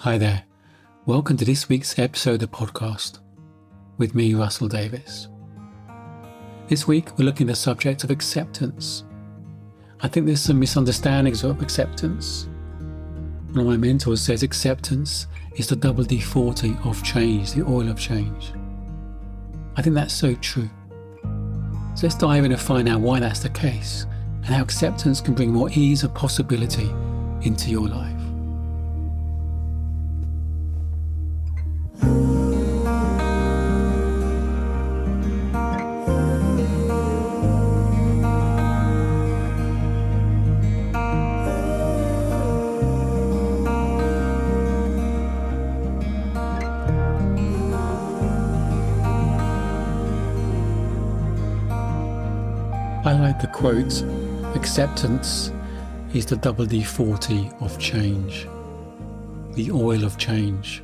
Hi there. Welcome to this week's episode of the podcast with me, Russell Davis. This week, we're looking at the subject of acceptance. I think there's some misunderstandings of acceptance. One of my mentors says acceptance is the WD40 of change, the oil of change. I think that's so true. So let's dive in and find out why that's the case and how acceptance can bring more ease and possibility into your life. I like the quote, acceptance is the WD40 of change, the oil of change.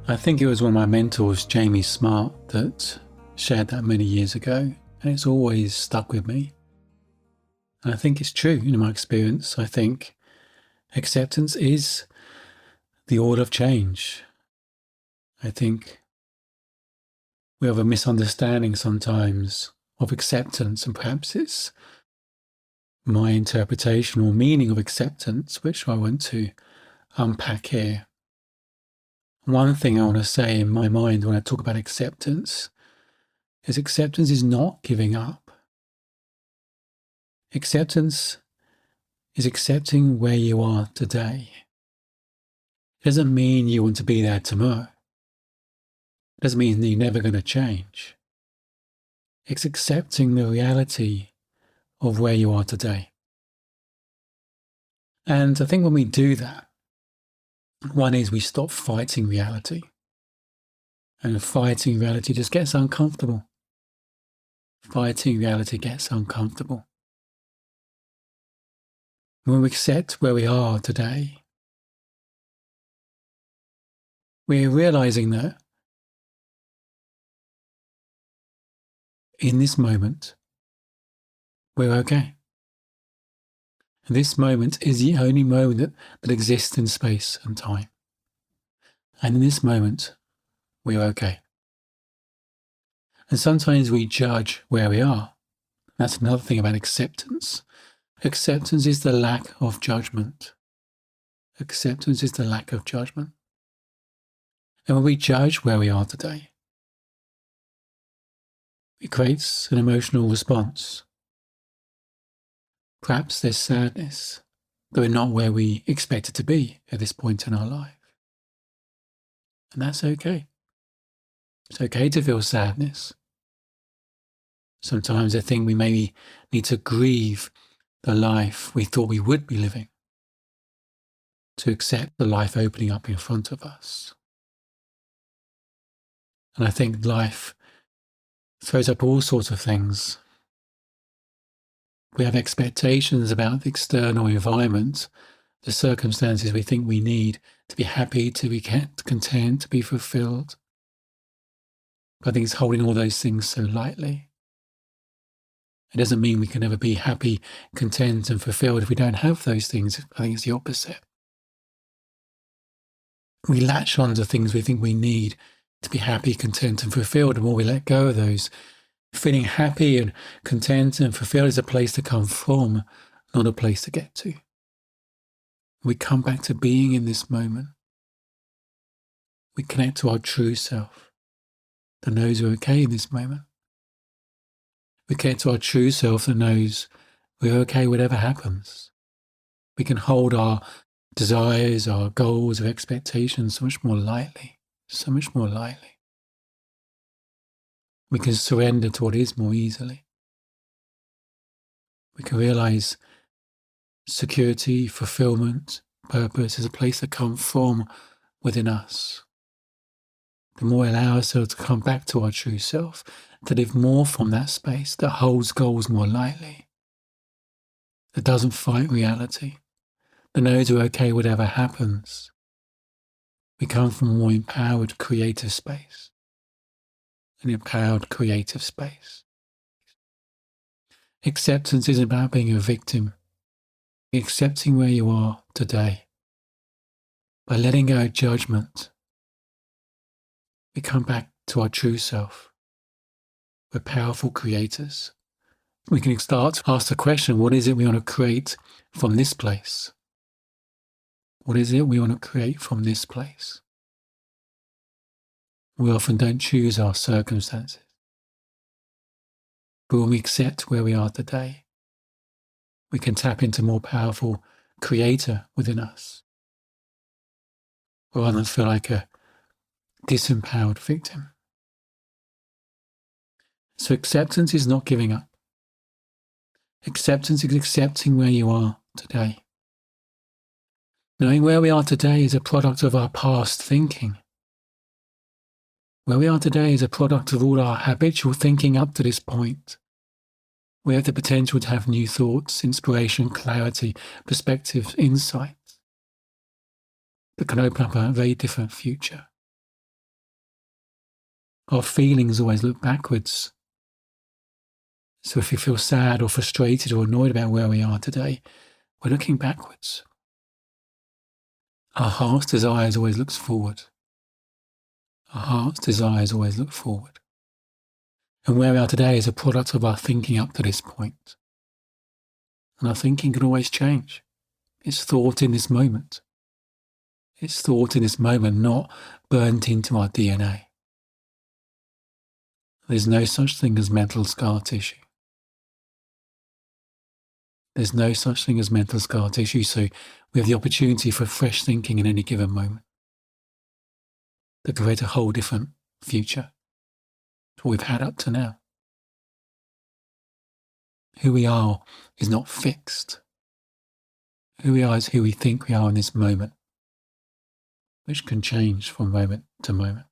I think it was one of my mentors, Jamie Smart, that shared that many years ago, and it's always stuck with me. And I think it's true in my experience. I think acceptance is the oil of change. I think we have a misunderstanding sometimes of acceptance, and perhaps it's my interpretation or meaning of acceptance, which I want to unpack here. One thing I want to say in my mind when I talk about acceptance is not giving up. Acceptance is accepting where you are today. It doesn't mean you want to be there tomorrow. It doesn't mean that you're never going to change. It's accepting the reality of where you are today. And I think when we do that, one is we stop fighting reality. And fighting reality just gets uncomfortable. Fighting reality gets uncomfortable. When we accept where we are today, we're realizing that in this moment, we're okay. And this moment is the only moment that exists in space and time. And in this moment, we're okay. And sometimes we judge where we are. That's another thing about acceptance. Acceptance is the lack of judgment. Acceptance is the lack of judgment. And when we judge where we are today, it creates an emotional response. Perhaps there's sadness, that we're not where we expected to be at this point in our life. And that's okay. It's okay to feel sadness. Sometimes I think we maybe need to grieve the life we thought we would be living, to accept the life opening up in front of us. And I think life throws up all sorts of things. We have expectations about the external environment, the circumstances we think we need to be happy, to be content, to be fulfilled. But I think it's holding all those things so lightly. It doesn't mean we can never be happy, content, and fulfilled if we don't have those things. I think it's the opposite. We latch on to things we think we need to be happy, content, and fulfilled. The more we let go of those, feeling happy and content and fulfilled is a place to come from, not a place to get to. We come back to being in this moment. We connect to our true self that knows we're okay in this moment. We connect to our true self that knows we're okay whatever happens. We can hold our desires, our goals, our expectations so much more lightly, so much more lightly. We can surrender to what is more easily. We can realize security, fulfillment, purpose is a place that comes from within us. The more we allow ourselves to come back to our true self, to live more from that space that holds goals more lightly, that doesn't fight reality, that knows we're okay whatever happens, we come from a more empowered, creative space. An empowered, creative space. Acceptance isn't about being a victim. Accepting where you are today. By letting go of judgment, we come back to our true self. We're powerful creators. We can start to ask the question, what is it we want to create from this place? What is it we want to create from this place? We often don't choose our circumstances. But when we accept where we are today, we can tap into more powerful creator within us, rather than feel like a disempowered victim. So acceptance is not giving up. Acceptance is accepting where you are today. Knowing where we are today is a product of our past thinking. Where we are today is a product of all our habitual thinking up to this point. We have the potential to have new thoughts, inspiration, clarity, perspectives, insights that can open up a very different future. Our feelings always look backwards. So if we feel sad or frustrated or annoyed about where we are today, we're looking backwards. Our heart's desires always looks forward. Our heart's desires always look forward. And where we are today is a product of our thinking up to this point. And our thinking can always change. It's thought in this moment. It's thought in this moment, not burnt into our DNA. There's no such thing as mental scar tissue. There's no such thing as mental scar tissue, so we have the opportunity for fresh thinking in any given moment to create a whole different future to what we've had up to now. Who we are is not fixed. Who we are is who we think we are in this moment, which can change from moment to moment.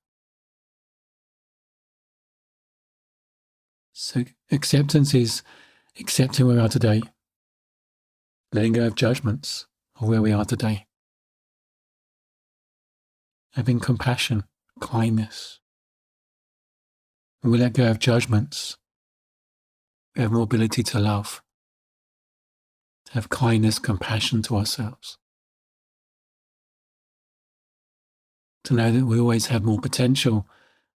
So acceptance is accepting where we are today, letting go of judgments of where we are today, having compassion, kindness. When we let go of judgments, we have more ability to love, to have kindness, compassion to ourselves, to know that we always have more potential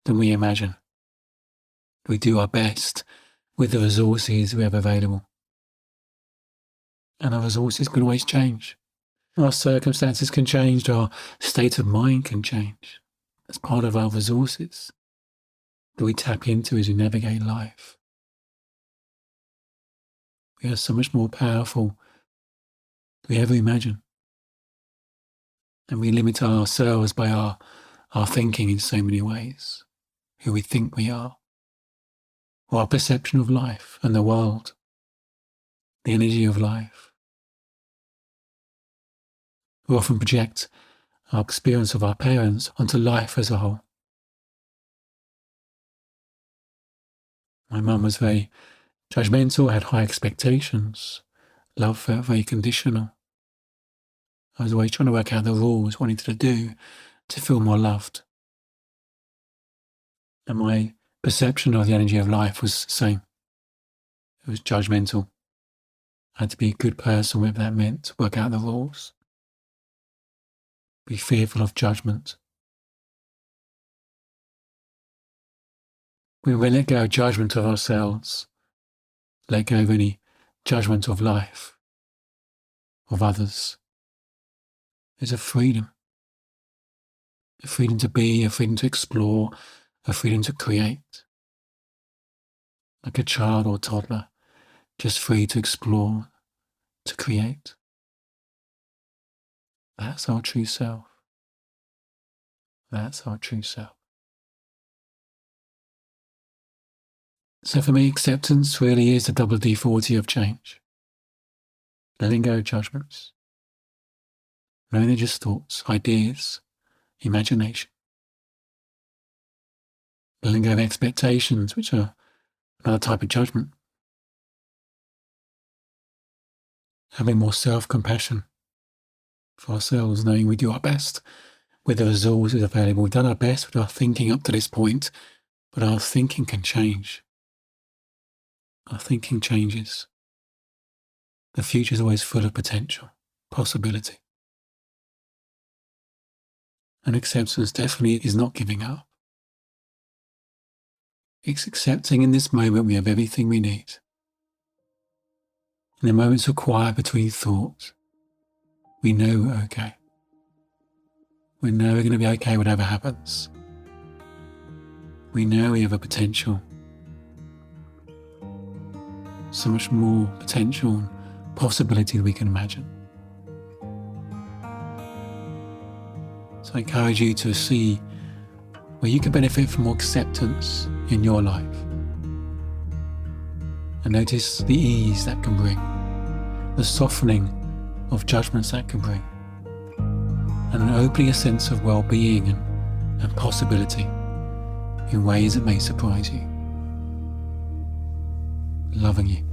than we imagine. We do our best with the resources we have available. And our resources can always change. Our circumstances can change, our state of mind can change. That's part of our resources that we tap into as we navigate life. We are so much more powerful than we ever imagine. And we limit ourselves by our thinking in so many ways, who we think we are, or our perception of life and the world, the energy of life. We often project our experience of our parents onto life as a whole. My mum was very judgmental, had high expectations. Love felt very conditional. I was always trying to work out the rules, what I needed to do to feel more loved. And my perception of the energy of life was the same. It was judgmental. I had to be a good person, whatever that meant, work out the rules. Be fearful of judgment. When we let go of judgment of ourselves, let go of any judgment of life, of others, there's a freedom. A freedom to be, a freedom to explore, a freedom to create. Like a child or toddler, just free to explore, to create. That's our true self. That's our true self. So for me, acceptance really is the WD40 of change. Letting go of judgments. Knowing they're just thoughts, ideas, imagination. Letting go of expectations, which are another type of judgment. Having more self-compassion for ourselves, knowing we do our best with the resources available. We've done our best with our thinking up to this point, but our thinking can change. Our thinking changes. The future is always full of potential, possibility. And acceptance definitely is not giving up. It's accepting in this moment we have everything we need. In the moments of quiet between thoughts, we know we're okay. We know we're going to be okay whatever happens. We know we have a potential. So much more potential and possibility than we can imagine. So I encourage you to see where you can benefit from more acceptance in your life. And notice the ease that can bring, the softening of judgments that can bring, and opening a sense of well-being and possibility in ways that may surprise you. Loving you.